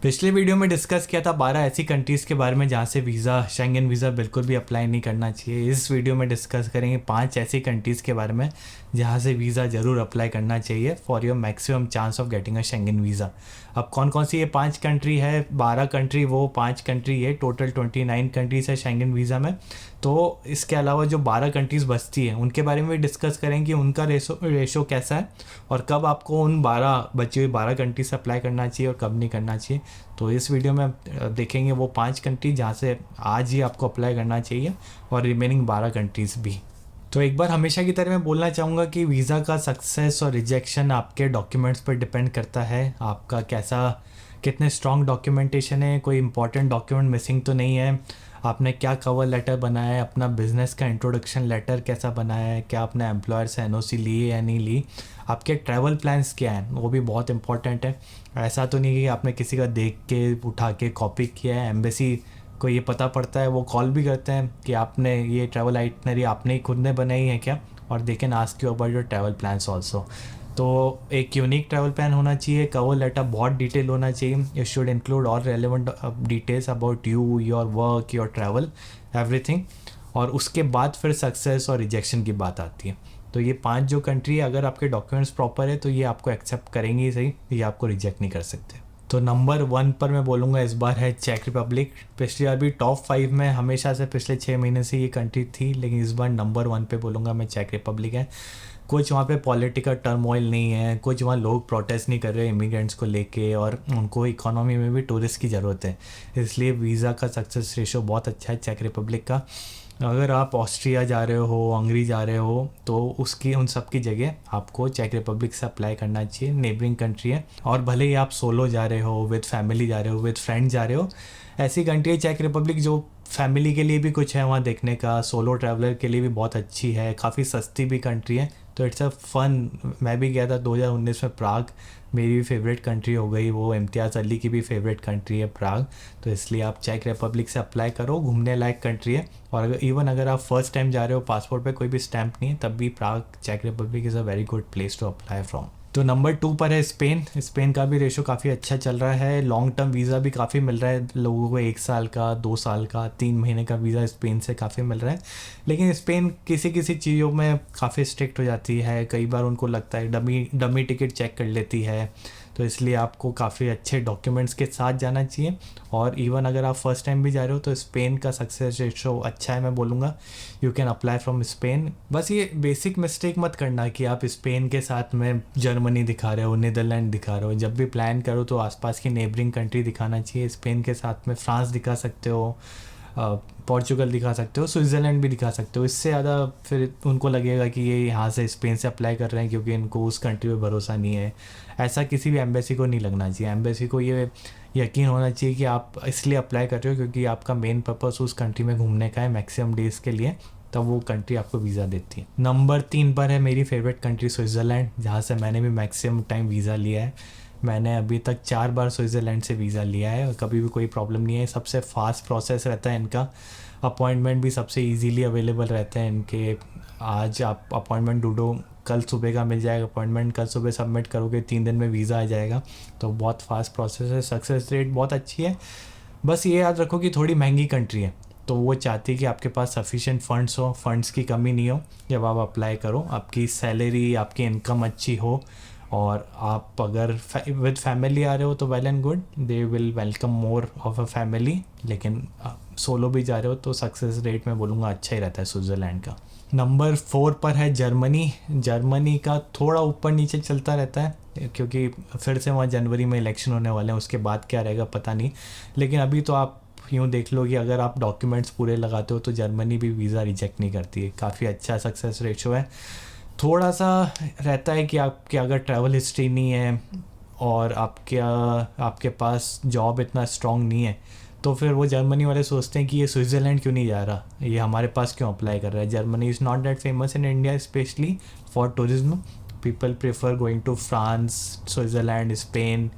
पिछले वीडियो में डिस्कस किया था 12 ऐसी कंट्रीज़ के बारे में जहाँ से वीज़ा शेंगन वीज़ा बिल्कुल भी अप्लाई नहीं करना चाहिए। इस वीडियो में डिस्कस करेंगे 5 ऐसी कंट्रीज़ के बारे में जहाँ से वीज़ा ज़रूर अप्लाई करना चाहिए for your maximum chance of getting a Schengen visa. अब कौन कौन सी ये 5 कंट्री है, 12 कंट्री वो 5 कंट्री ये, टोटल 29 कंट्रीज़ है शेंगन वीज़ा में। तो इसके अलावा जो 12 कंट्रीज़ बचती हैं उनके बारे में भी डिस्कस करेंगे कि उनका रेशो कैसा है और कब आपको उन 12 बची हुई 12 कंट्रीज से अप्लाई करना चाहिए और कब नहीं करना चाहिए। तो इस वीडियो में देखेंगे वो 5 कंट्री जहाँ से आज ही आपको अप्लाई करना चाहिए और रिमेनिंग 12 कंट्रीज़ भी। तो एक बार हमेशा की तरह मैं बोलना चाहूँगा कि वीज़ा का सक्सेस और रिजेक्शन आपके डॉक्यूमेंट्स पर डिपेंड करता है। आपका कितने स्ट्रॉन्ग डॉक्यूमेंटेशन है, कोई इंपॉर्टेंट डॉक्यूमेंट मिसिंग तो नहीं है, आपने क्या कवर लेटर बनाया है, अपना बिजनेस का इंट्रोडक्शन लेटर कैसा बनाया है, क्या आपने एम्प्लॉयर से एनओसी ली है या नहीं ली, आपके ट्रैवल प्लान्स क्या हैं वो भी बहुत इंपॉर्टेंट है। ऐसा तो नहीं कि आपने किसी का देख के उठा के कॉपी किया है। एम्बेसी को ये पता पड़ता है, वो कॉल भी करते हैं कि आपने ये ट्रैवल आइटनरी आपने ही खुद ने बनाई है क्या, और they can ask you about your travel plans also. तो एक यूनिक ट्रैवल प्लान होना चाहिए, कवर लेटर बहुत डिटेल होना चाहिए, it should include all relevant details about you, your work, your travel, everything. और उसके बाद फिर सक्सेस और रिजेक्शन की बात आती है। तो ये 5 जो कंट्री है, अगर आपके डॉक्यूमेंट्स प्रॉपर है तो ये आपको एक्सेप्ट करेंगे ही सही, ये आपको रिजेक्ट नहीं कर सकते। तो नंबर 1 पर मैं बोलूँगा इस बार है चेक रिपब्लिक। पिछली बार भी टॉप 5 में हमेशा से पिछले 6 महीने से ये कंट्री थी, लेकिन इस बार नंबर 1 पे बोलूँगा मैं चेक रिपब्लिक है। कुछ वहाँ पे पॉलिटिकल टर्मोइल नहीं है, कुछ वहाँ लोग प्रोटेस्ट नहीं कर रहे इमिग्रेंट्स को लेके, और उनको इकोनॉमी में भी टूरिस्ट की ज़रूरत है, इसलिए वीज़ा का सक्सेस रेशो बहुत अच्छा है चेक रिपब्लिक का। अगर आप ऑस्ट्रिया जा रहे हो, हंगरी जा रहे हो, तो उसकी उन सब की जगह आपको चेक रिपब्लिक से अप्लाई करना चाहिए, नेबरिंग कंट्री है। और भले ही आप सोलो जा रहे हो, विद फैमिली जा रहे हो, विद फ्रेंड जा रहे हो, ऐसी कंट्री है चेक रिपब्लिक जो फैमिली के लिए भी कुछ है वहाँ देखने का, सोलो ट्रैवलर के लिए भी बहुत अच्छी है, काफ़ी सस्ती भी कंट्री है। तो इट्स अ फन। मैं भी गया था 2019 में प्राग, मेरी भी फेवरेट कंट्री हो गई वो, इम्तियाज़ अली की भी फेवरेट कंट्री है प्राग। तो इसलिए आप चेक रिपब्लिक से अप्लाई करो, घूमने लायक कंट्री है। और अगर आप फर्स्ट टाइम जा रहे हो, पासपोर्ट पे कोई भी स्टैंप नहीं है, तब भी प्राग चेक Republic is a very good place to apply from. तो नंबर 2 पर है स्पेन। स्पेन का भी रेशो काफ़ी अच्छा चल रहा है, लॉन्ग टर्म वीज़ा भी काफ़ी मिल रहा है लोगों को, 1 साल का, 2 साल का, 3 महीने का वीज़ा स्पेन से काफ़ी मिल रहा है। लेकिन स्पेन किसी किसी चीज़ों में काफ़ी स्ट्रिक्ट हो जाती है, कई बार उनको लगता है डमी टिकट चेक कर लेती है, तो इसलिए आपको काफ़ी अच्छे डॉक्यूमेंट्स के साथ जाना चाहिए। और इवन अगर आप फर्स्ट टाइम भी जा रहे हो तो स्पेन का सक्सेस रेशो अच्छा है, मैं बोलूँगा you can apply from Spain. बस ये बेसिक मिस्टेक मत करना कि आप स्पेन के साथ में जर्मनी दिखा रहे हो, नीदरलैंड दिखा रहे हो। जब भी प्लान करो तो आसपास की नेबरिंग कंट्री दिखाना चाहिए। स्पेन के साथ में फ्रांस दिखा सकते हो, पोर्चुगल दिखा सकते हो, स्विट्ज़रलैंड भी दिखा सकते हो। इससे ज़्यादा फिर उनको लगेगा कि ये यहाँ से स्पेन से अप्लाई कर रहे हैं क्योंकि इनको उस कंट्री पे भरोसा नहीं है। ऐसा किसी भी एम्बेसी को नहीं लगना चाहिए। एम्बेसी को ये यकीन होना चाहिए कि आप इसलिए अप्लाई कर रहे हो क्योंकि आपका मेन पर्पस उस कंट्री में घूमने का है मैक्सिमम डेज़ के लिए, तब वो कंट्री आपको वीज़ा देती है। नंबर 3 पर है मेरी फेवरेट कंट्री स्विट्ज़रलैंड, जहाँ से मैंने भी मैक्सिमम टाइम वीज़ा लिया है। मैंने अभी तक 4 बार स्विट्ज़रलैंड से वीज़ा लिया है और कभी भी कोई प्रॉब्लम नहीं है। सबसे फास्ट प्रोसेस रहता है इनका, अपॉइंटमेंट भी सबसे इजीली अवेलेबल रहते हैं इनके। आज आप अपॉइंटमेंट ढूंढो, कल सुबह का मिल जाएगा अपॉइंटमेंट, कल सुबह सबमिट करोगे 3 दिन में वीज़ा आ जाएगा। तो बहुत फास्ट प्रोसेस है, सक्सेस रेट बहुत अच्छी है। बस ये याद रखो कि थोड़ी महंगी कंट्री है, तो वो चाहती है कि आपके पास सफिशिएंट फंड्स हो, फंड्स की कमी नहीं हो जब आप अप्लाई करो, आपकी सैलरी, आपकी इनकम अच्छी हो। और आप अगर विद फैमिली आ रहे हो तो well and good, they will welcome more of a family. लेकिन सोलो भी जा रहे हो तो सक्सेस रेट मैं बोलूँगा अच्छा ही रहता है स्विट्ज़रलैंड का। नंबर 4 पर है जर्मनी। जर्मनी का थोड़ा ऊपर नीचे चलता रहता है क्योंकि फिर से वहाँ जनवरी में इलेक्शन होने वाले हैं, उसके बाद क्या रहेगा पता नहीं। लेकिन अभी तो आप यूँ देख लो कि अगर आप डॉक्यूमेंट्स पूरे लगाते हो तो जर्मनी भी वीज़ा रिजेक्ट नहीं करती है, काफ़ी अच्छा सक्सेस रेशो है। थोड़ा सा रहता है कि आपके अगर ट्रैवल हिस्ट्री नहीं है और आपके पास जॉब इतना स्ट्रॉन्ग नहीं है, तो फिर वो जर्मनी वाले सोचते हैं कि ये स्विट्ज़रलैंड क्यों नहीं जा रहा, ये हमारे पास क्यों अप्लाई कर रहा है। Germany is not that famous in India specially for tourism. People prefer going to France, Switzerland, Spain,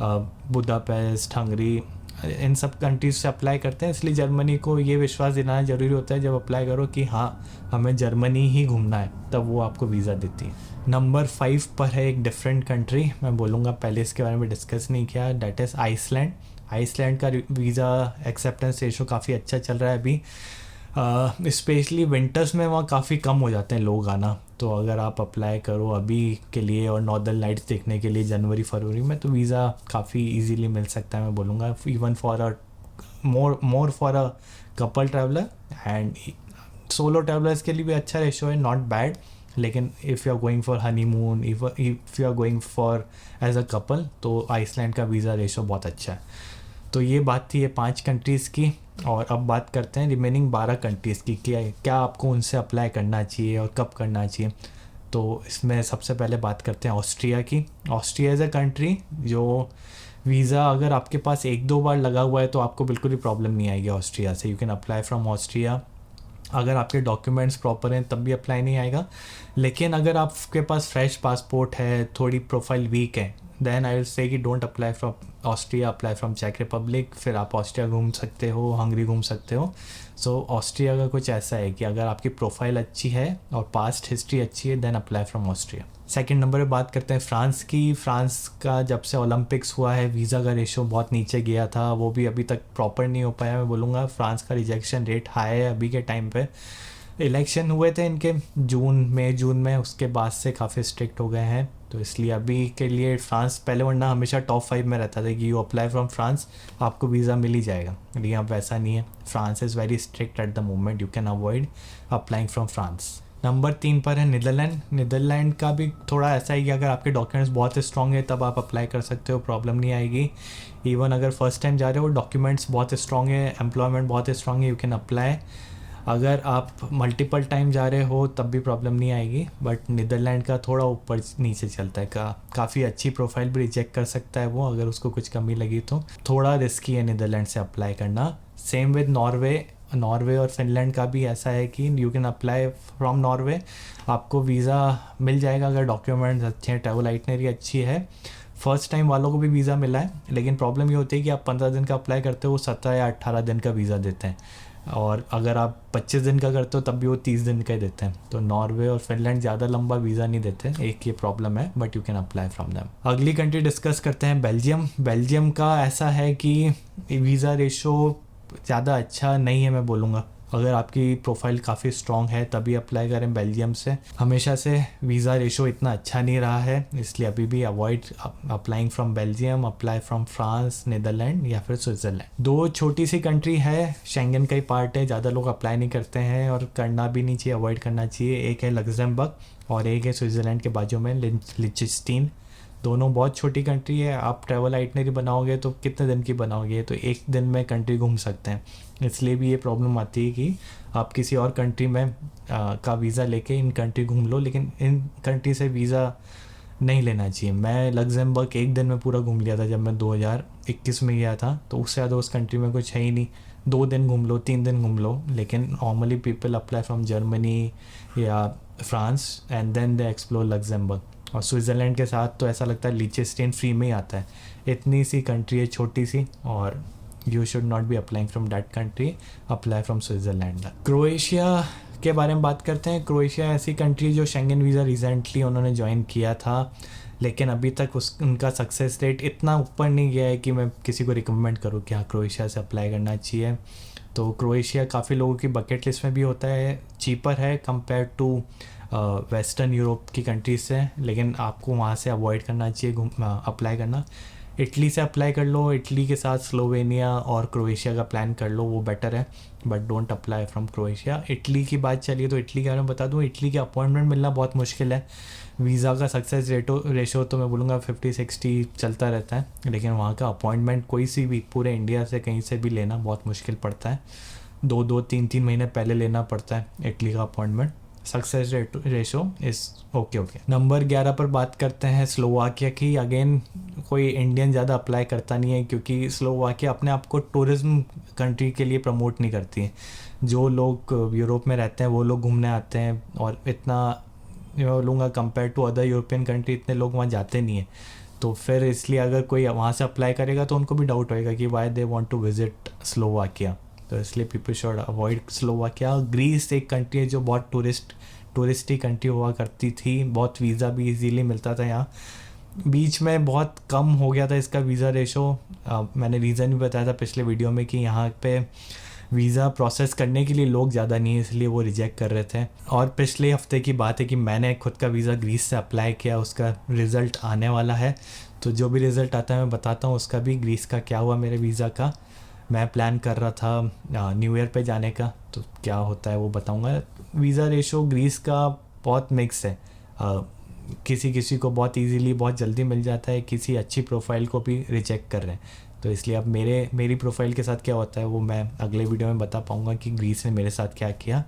Budapest, Hungary, इन सब कंट्रीज से अप्लाई करते हैं, इसलिए जर्मनी को ये विश्वास दिलाना ज़रूरी होता है जब अप्लाई करो कि हाँ हमें जर्मनी ही घूमना है, तब वो आपको वीज़ा देती है। नंबर 5 पर है एक डिफरेंट कंट्री, मैं बोलूँगा पहले इसके बारे में डिस्कस नहीं किया, डैट इज़ आइसलैंड। आइसलैंड का वीज़ा एक्सेप्टेंस रेशो काफ़ी अच्छा चल रहा है अभी, स्पेशली विंटर्स में वहाँ काफ़ी कम हो जाते हैं लोग आना। तो अगर आप अप्लाई करो अभी के लिए और नॉर्दर्न लाइट्स देखने के लिए जनवरी फरवरी में, तो वीज़ा काफ़ी इजीली मिल सकता है, मैं बोलूँगा even for a more for a couple traveller and solo travellers के लिए भी अच्छा रेशो है, नॉट बैड। लेकिन if you are going for honeymoon, if you are going for as a couple, तो आइसलैंड का वीज़ा रेशो बहुत अच्छा है। तो ये बात थी ये 5 कंट्रीज़ की, और अब बात करते हैं रिमेनिंग 12 कंट्रीज़ की, क्या आपको उनसे अप्लाई करना चाहिए और कब करना चाहिए। तो इसमें सबसे पहले बात करते हैं ऑस्ट्रिया की। ऑस्ट्रिया इज़ अ कंट्री जो वीज़ा अगर आपके पास 1-2 बार लगा हुआ है तो आपको बिल्कुल भी प्रॉब्लम नहीं आएगी ऑस्ट्रिया से, you can apply from Austria. अगर आपके डॉक्यूमेंट्स प्रॉपर हैं तब भी अप्लाई नहीं आएगा, लेकिन अगर आपके पास फ्रेश पासपोर्ट है, थोड़ी प्रोफाइल वीक है, देन आई विल से कि don't apply from Austria, apply from चेक रिपब्लिक। फिर आप ऑस्ट्रिया घूम सकते हो, हंगरी घूम सकते हो। सो ऑस्ट्रिया का कुछ ऐसा है कि अगर आपकी प्रोफाइल अच्छी है और पास्ट हिस्ट्री अच्छी है, then apply from Austria. Second number पे बात करते हैं फ्रांस की। फ्रांस का जब से ओलंपिक्स हुआ है वीज़ा का रेशो बहुत नीचे गया था, वो भी अभी तक प्रॉपर नहीं हो पाया। मैं बोलूँगा फ्रांस का रिजेक्शन रेट हाई है अभी के टाइम पे। इलेक्शन हुए थे इनके जून में, उसके बाद से काफ़ी स्ट्रिक्ट हो गए हैं, तो इसलिए अभी के लिए फ्रांस पहले, वरना हमेशा टॉप 5 में रहता था कि यू अप्लाई फ्रॉम फ्रांस, आपको वीज़ा मिल ही जाएगा, लेकिन अब वैसा नहीं है। France is very strict at the moment, you can avoid applying from France. Number 3 पर है नीदरलैंड। नीदरलैंड का भी थोड़ा ऐसा है कि अगर आपके डॉक्यूमेंट्स बहुत स्ट्रॉन्ग है तब आप अप्लाई कर सकते हो, प्रॉब्लम नहीं आएगी। इवन अगर फर्स्ट टाइम जा रहे हो, डॉक्यूमेंट्स बहुत स्ट्रॉन्ग है, एम्प्लॉयमेंट बहुत स्ट्रॉन्ग है, यू कैन अप्लाई। अगर आप मल्टीपल टाइम जा रहे हो तब भी प्रॉब्लम नहीं आएगी, बट नीदरलैंड का थोड़ा ऊपर नीचे चलता है, काफ़ी अच्छी प्रोफाइल भी रिजेक्ट कर सकता है वो, अगर उसको कुछ कमी लगी तो थोड़ा रिस्की है नीदरलैंड से अप्लाई करना। सेम विद नॉर्वे और फिनलैंड का भी ऐसा है कि you can apply from Norway, आपको वीज़ा मिल जाएगा अगर डॉक्यूमेंट्स अच्छे हैं, ट्रैवल आइटनरी अच्छी है। फर्स्ट टाइम वालों को भी वीज़ा मिला है, लेकिन प्रॉब्लम ये होती है कि आप 15 दिन का अप्लाई करते हो, वो 17 या 18 दिन का वीज़ा देते हैं, और अगर आप 25 दिन का करते हो तब भी वो 30 दिन का ही देते हैं। तो नॉर्वे और फिनलैंड ज़्यादा लंबा वीज़ा नहीं देते, एक ये प्रॉब्लम है, but you can apply from them. अगली कंट्री डिस्कस करते हैं बेल्जियम। बेल्जियम का ऐसा है कि वीज़ा रेशो ज़्यादा अच्छा नहीं है, मैं बोलूँगा अगर आपकी प्रोफाइल काफ़ी स्ट्रॉन्ग है तभी अप्लाई करें बेल्जियम से। हमेशा से वीज़ा रेशो इतना अच्छा नहीं रहा है, इसलिए अभी भी avoid applying from Belgium, apply from France, Netherland या फिर स्विट्ज़रलैंड। 2 छोटी सी कंट्री है, शेंगन का ही पार्ट है, ज़्यादा लोग अप्लाई नहीं करते हैं और करना भी नहीं चाहिए, अवॉइड करना चाहिए। एक है लग्जमबर्ग और एक है स्विट्ज़रलैंड के बाजू में लिechtenstein। दोनों बहुत छोटी कंट्री है, आप ट्रैवल आइटनरी बनाओगे तो कितने दिन की बनाओगे, तो एक दिन में कंट्री घूम सकते हैं। इसलिए भी ये प्रॉब्लम आती है कि आप किसी और कंट्री में का वीज़ा लेके इन कंट्री घूम लो, लेकिन इन कंट्री से वीज़ा नहीं लेना चाहिए। मैं लग्जमबर्ग एक दिन में पूरा घूम लिया था जब मैं 2021 में गया था, तो उससे ज़्यादा उस कंट्री में कुछ है ही नहीं। 2 दिन घूम लो, 3 दिन घूम लो, लेकिन normally people apply from Germany या France and then they explore Luxembourg. और स्विट्ज़रलैंड के साथ तो ऐसा लगता है लिechtenstein फ्री में ही आता है। इतनी सी कंट्री है छोटी सी, और you should not be applying from that country, apply from Switzerland. Croatia के बारे में बात करते हैं। क्रोएशिया ऐसी कंट्री जो शेंगन वीज़ा रिसेंटली उन्होंने ज्वाइन किया था, लेकिन अभी तक उनका सक्सेस रेट इतना ऊपर नहीं गया है कि मैं किसी को रिकमेंड करूँ कि हाँ क्रोएशिया से अप्लाई करना चाहिए। तो क्रोएशिया काफ़ी लोगों की बकेट लिस्ट में भी होता है, चीपर है कंपेयर टू वेस्टर्न यूरोप की कंट्रीज से, लेकिन आपको वहाँ से अवॉइड करना चाहिए अप्लाई करना। इटली से अप्लाई कर लो, इटली के साथ स्लोवेनिया और क्रोएशिया का प्लान कर लो, वो बेटर है, but don't apply from Croatia. Italy की बात चलिए तो इटली के बारे में बता दूँ, इटली की अपॉइंटमेंट मिलना बहुत मुश्किल है। वीज़ा का सक्सेस रेशो तो मैं बोलूँगा 50-60 चलता रहता है, लेकिन वहाँ का अपॉइंटमेंट कोई सी भी पूरे इंडिया से कहीं से भी लेना बहुत मुश्किल पड़ता है। 2-2, 3-3 महीने पहले लेना पड़ता है इटली का appointment. Success ratio is okay. Number 11 पर बात करते हैं स्लोवाकिया की। अगेन कोई इंडियन ज़्यादा अप्लाई करता नहीं है, क्योंकि स्लोवाकिया अपने आप को टूरिज़्म कंट्री के लिए प्रमोट नहीं करती है। जो लोग यूरोप में रहते हैं वो लोग घूमने आते हैं, और इतना लूँगा compare to other European country इतने लोग वहाँ जाते नहीं हैं। तो फिर इसलिए अगर कोई वहाँ से अप्लाई करेगा तो उनको भी डाउट होएगा कि why they want to visit Slovakia, तो इसलिए people should avoid Slovakia. Greece एक कंट्री है जो बहुत टूरिस्टी कंट्री हुआ करती थी, बहुत वीज़ा भी इजीली मिलता था यहाँ। बीच में बहुत कम हो गया था इसका वीज़ा रेशो, मैंने रीज़न भी बताया था पिछले वीडियो में कि यहाँ पे वीज़ा प्रोसेस करने के लिए लोग ज़्यादा नहीं है, इसलिए वो रिजेक्ट कर रहे थे। और पिछले हफ्ते की बात है कि मैंने खुद का वीज़ा ग्रीस से अप्लाई किया, उसका रिज़ल्ट आने वाला है, तो जो भी रिज़ल्ट आता है मैं बताता हूँ उसका भी, ग्रीस का क्या हुआ मेरे वीज़ा का। मैं प्लान कर रहा था न्यू ईयर पे जाने का, तो क्या होता है वो बताऊँगा। वीज़ा रेशो ग्रीस का बहुत मिक्स है, किसी किसी को बहुत इजीली बहुत जल्दी मिल जाता है, किसी अच्छी प्रोफाइल को भी रिजेक्ट कर रहे हैं। तो इसलिए अब मेरी प्रोफाइल के साथ क्या होता है वो मैं अगले वीडियो में बता पाऊँगा कि ग्रीस ने मेरे साथ क्या किया।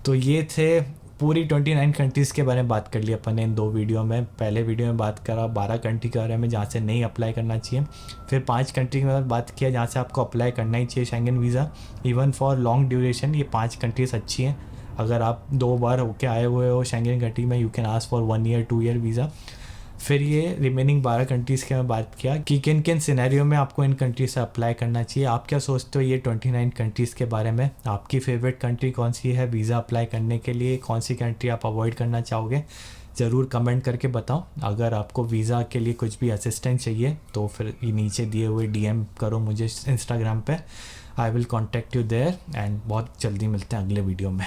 तो ये थे पूरी 29 कंट्रीज़ के बारे में बात कर ली अपन ने इन 2 वीडियो में। पहले वीडियो में बात करा 12 कंट्री के बारे में जहाँ से नहीं अप्लाई करना चाहिए, फिर 5 कंट्री के बाद बात किया जहाँ से आपको अप्लाई करना ही चाहिए Schengen visa, even for long duration. ये 5 कंट्रीज़ अच्छी हैं, अगर आप 2 बार होके आए हुए हो शेंगन कंट्री में, you can ask for 1 year 2 year visa. फिर ये रिमेनिंग 12 कंट्रीज़ की मैं बात किया कि किन किन सिनेरियो में आपको इन कंट्री से अप्लाई करना चाहिए। आप क्या सोचते हो ये 29 कंट्रीज़ के बारे में? आपकी फेवरेट कंट्री कौन सी है वीज़ा अप्लाई करने के लिए? कौन सी कंट्री आप अवॉइड करना चाहोगे? ज़रूर कमेंट करके बताओ। अगर आपको वीज़ा के लिए कुछ भी असिस्टेंस चाहिए तो फिर ये नीचे दिए हुए DM करो मुझे इंस्टाग्राम पे, I will contact you there. And बहुत जल्दी मिलते हैं अगले वीडियो में।